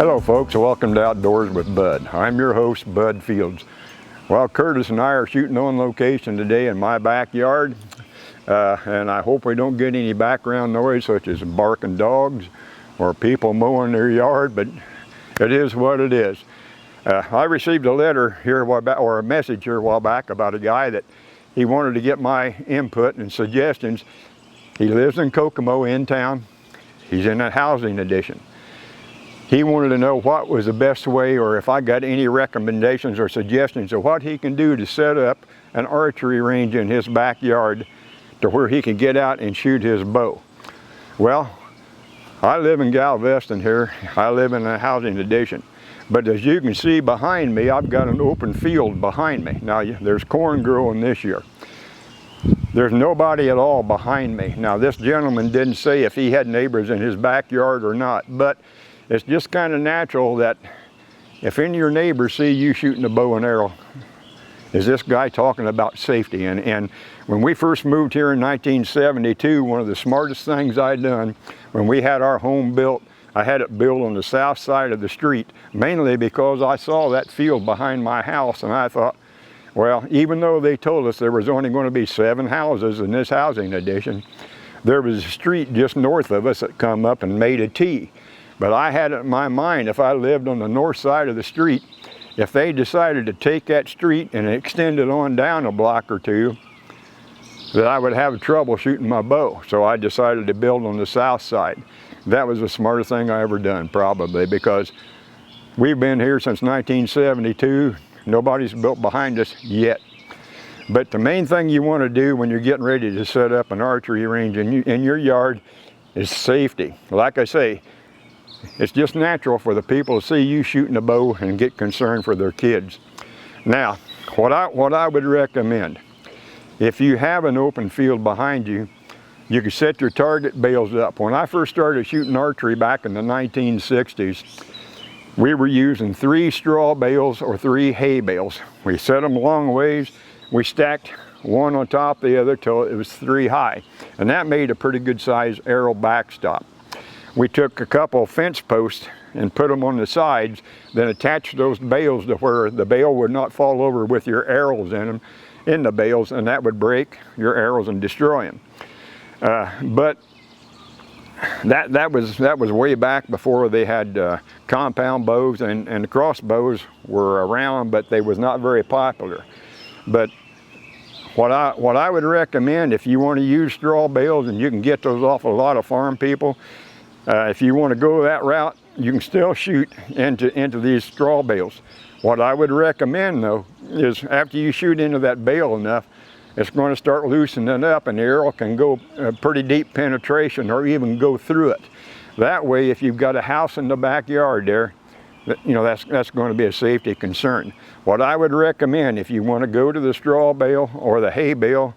Hello folks, welcome to Outdoors with Bud. I'm your host, Bud Fields. Well, Curtis and I are shooting on location today in my backyard, and I hope we don't get any background noise such as barking dogs or people mowing their yard, but it is what it is. I received a letter here a while back, or a message here a while back, about a guy that he wanted to get my input and suggestions. He lives in Kokomo in town. He's in a housing addition. He wanted to know what was the best way, or if I got any recommendations or suggestions of what he can do to set up an archery range in his backyard to where he can get out and shoot his bow. Well, I live in Galveston here. I live in a housing addition. But as you can see behind me, I've got an open field behind me. Now, there's corn growing this year. There's nobody at all behind me. Now, this gentleman didn't say if he had neighbors in his backyard or not, but it's just kind of natural that if any of your neighbors see you shooting a bow and arrow, is this guy talking about safety? And when we first moved here in 1972, one of the smartest things I'd done when we had our home built, I had it built on the south side of the street, mainly because I saw that field behind my house, and I thought, well, even though they told us there was only going to be 7 houses in this housing addition, there was a street just north of us that come up and made a T. But I had it in my mind, if I lived on the north side of the street, if they decided to take that street and extend it on down a block or two, that I would have trouble shooting my bow. So I decided to build on the south side. That was the smartest thing I ever done, probably, because we've been here since 1972. Nobody's built behind us yet. But the main thing you want to do when you're getting ready to set up an archery range in your yard is safety. Like I say, it's just natural for the people to see you shooting a bow and get concerned for their kids. Now, what I would recommend, if you have an open field behind you, you can set your target bales up. When I first started shooting archery back in the 1960s, we were using 3 straw bales or 3 hay bales. We set them long ways. We stacked one on top of the other till it was 3 high, and that made a pretty good size arrow backstop. We took a couple fence posts and put them on the sides, then attached those bales to where the bale would not fall over with your arrows in them, in the bales, and that would break your arrows and destroy them. But that was way back before they had compound bows, and the crossbows were around, but they was not very popular. But what I would recommend, if you want to use straw bales, and you can get those off a lot of farm people, if you want to go that route, you can still shoot into these straw bales. What I would recommend, though, is after you shoot into that bale enough, it's going to start loosening up, and the arrow can go pretty deep penetration or even go through it. That way, if you've got a house in the backyard there, you know, that's going to be a safety concern. What I would recommend, if you want to go to the straw bale or the hay bale,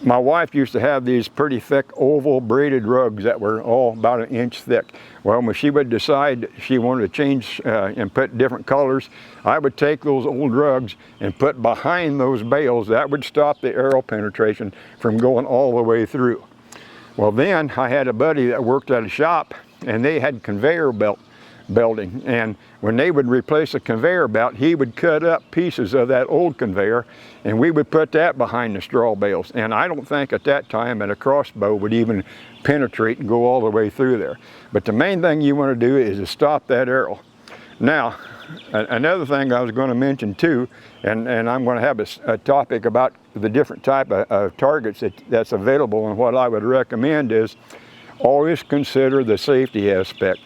my wife used to have these pretty thick oval braided rugs that were all about 1 inch thick. Well, when she would decide she wanted to change and put different colors, I would take those old rugs and put behind those bales. That would stop the arrow penetration from going all the way through. Well, then I had a buddy that worked at a shop, and they had conveyor belting, and when they would replace a conveyor belt, he would cut up pieces of that old conveyor, and we would put that behind the straw bales. And I don't think at that time that a crossbow would even penetrate and go all the way through there. But the main thing you want to do is to stop that arrow. Now, another thing I was going to mention too, and I'm going to have a topic about the different type of targets that's available, and what I would recommend is always consider the safety aspect.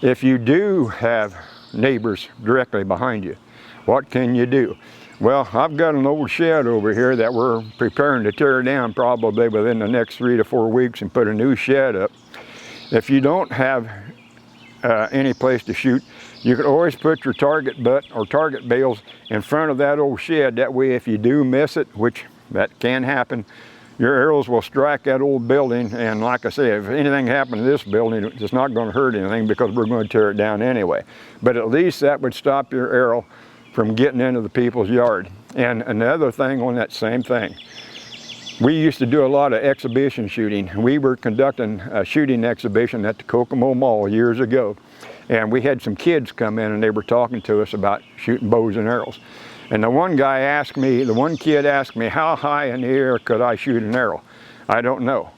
If you do have neighbors directly behind you, what can you do? Well, I've got an old shed over here that we're preparing to tear down probably within the next 3 to 4 weeks and put a new shed up. If you don't have any place to shoot, you can always put your target butt or target bales in front of that old shed. That way, if you do miss it, which that can happen, your arrows will strike that old building, and like I say, if anything happened to this building, it's not going to hurt anything because we're going to tear it down anyway. But at least that would stop your arrow from getting into the people's yard. And another thing on that same thing, we used to do a lot of exhibition shooting. We were conducting a shooting exhibition at the Kokomo Mall years ago. and we had some kids come in and they were talking to us about shooting bows and arrows. And the one kid asked me, how high in the air could I shoot an arrow? I don't know.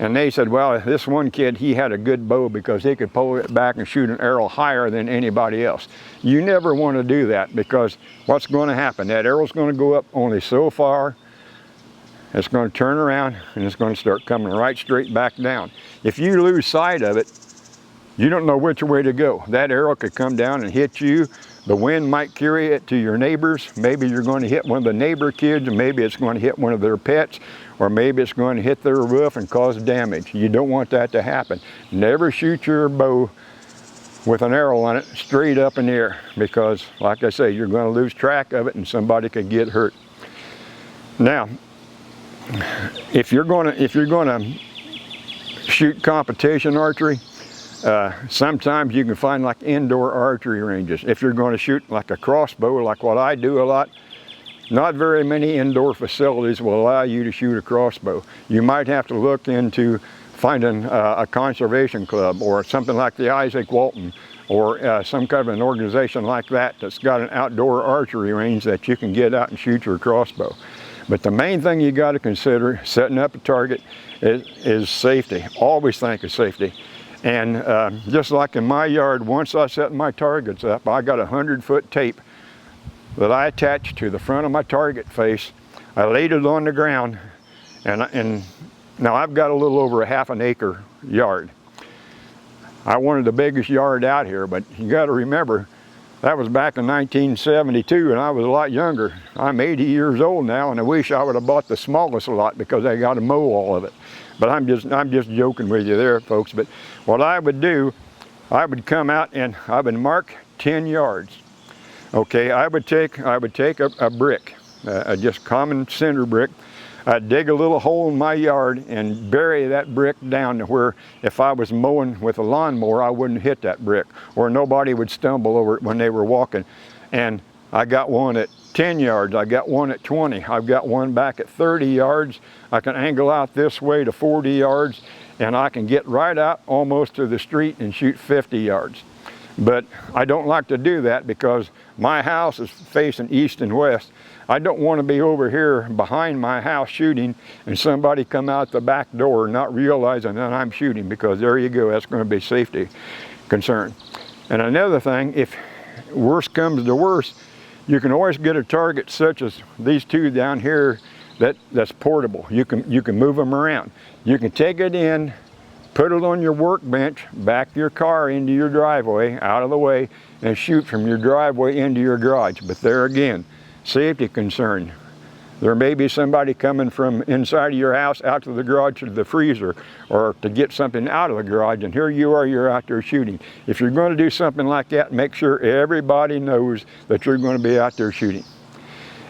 And they said, well, this one kid, he had a good bow because he could pull it back and shoot an arrow higher than anybody else. You never want to do that, because what's going to happen? That arrow's going to go up only so far. It's going to turn around and it's going to start coming right straight back down. If you lose sight of it, you don't know which way to go. That arrow could come down and hit you. The wind might carry it to your neighbors. Maybe you're going to hit one of the neighbor kids, and maybe it's going to hit one of their pets, or maybe it's going to hit their roof and cause damage. You don't want that to happen. Never shoot your bow with an arrow on it straight up in the air, because like I say, you're going to lose track of it and somebody could get hurt. Now, if you're going to shoot competition archery, sometimes you can find like indoor archery ranges. If you're going to shoot like a crossbow, like what I do a lot, not very many indoor facilities will allow you to shoot a crossbow. You might have to look into finding a conservation club or something like the Isaac Walton, or some kind of an organization like that that's got an outdoor archery range that you can get out and shoot your crossbow. But the main thing you got to consider setting up a target is safety. Always think of safety. And just like in my yard, once I set my targets up, I got 100-foot tape that I attached to the front of my target face. I laid it on the ground, and now I've got a little over a half an acre yard. I wanted the biggest yard out here, but you got to remember, that was back in 1972, and I was a lot younger. I'm 80 years old now, and I wish I would have bought the smallest lot because I got to mow all of it. But I'm just joking with you there, folks. But what I would do, I would come out and I would mark 10 yards. Okay, I would take a brick, just common cinder brick. I'd dig a little hole in my yard and bury that brick down to where if I was mowing with a lawnmower, I wouldn't hit that brick, or nobody would stumble over it when they were walking. And I got one at 10 yards, I got one at 20, I've got one back at 30 yards. I can angle out this way to 40 yards, and I can get right out almost to the street and shoot 50 yards. But I don't like to do that because my house is facing east and west. I don't want to be over here behind my house shooting and somebody come out the back door not realizing that I'm shooting, because there you go, that's going to be safety concern. And another thing, if worse comes to worse, you can always get a target such as these two down here that's portable. You can move them around. You can take it in, put it on your workbench, back your car into your driveway, out of the way, and shoot from your driveway into your garage. But there again, safety concern. There may be somebody coming from inside of your house out to the garage to the freezer, or to get something out of the garage, and here you are, you're out there shooting. If you're going to do something like that, make sure everybody knows that you're going to be out there shooting.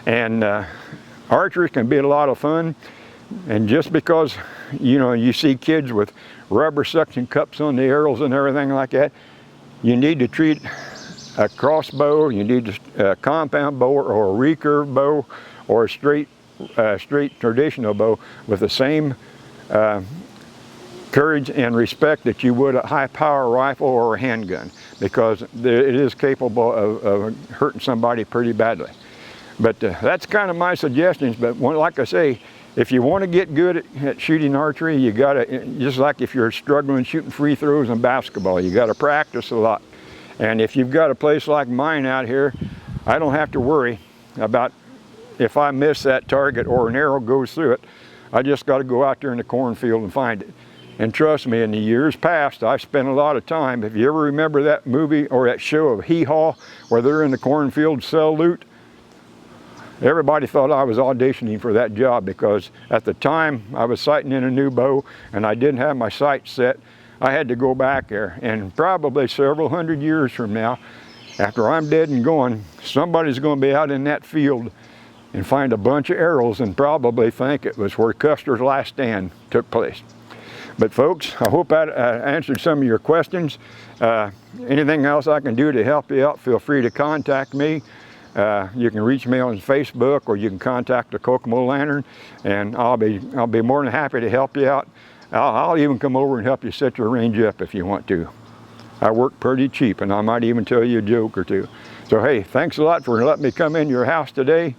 And archery can be a lot of fun, and just because you see kids with rubber suction cups on the arrows and everything like that, you need to treat a crossbow, you need a compound bow or a recurve bow or a straight traditional bow with the same courage and respect that you would a high power rifle or a handgun, because it is capable of hurting somebody pretty badly. But that's kind of my suggestions. But like I say, if you want to get good at shooting archery, you got to, just like if you're struggling shooting free throws in basketball, you got to practice a lot. And if you've got a place like mine out here, I don't have to worry about if I miss that target or an arrow goes through it. I just got to go out there in the cornfield and find it. And trust me, in the years past, I've spent a lot of time. If you ever remember that movie or that show of Hee Haw, where they're in the cornfield sell loot, everybody thought I was auditioning for that job, because at the time I was sighting in a new bow and I didn't have my sights set. I had to go back there, and probably several hundred years from now, after I'm dead and gone, somebody's going to be out in that field and find a bunch of arrows and probably think it was where Custer's last stand took place. But folks, I hope I answered some of your questions. Anything else I can do to help you out, feel free to contact me. You can reach me on Facebook, or you can contact the Kokomo Lantern, and I'll be more than happy to help you out. I'll even come over and help you set your range up if you want to. I work pretty cheap, and I might even tell you a joke or two. So hey, thanks a lot for letting me come in your house today.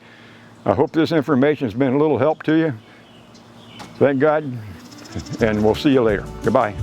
I hope this information has been a little help to you. Thank God, and we'll see you later. Goodbye.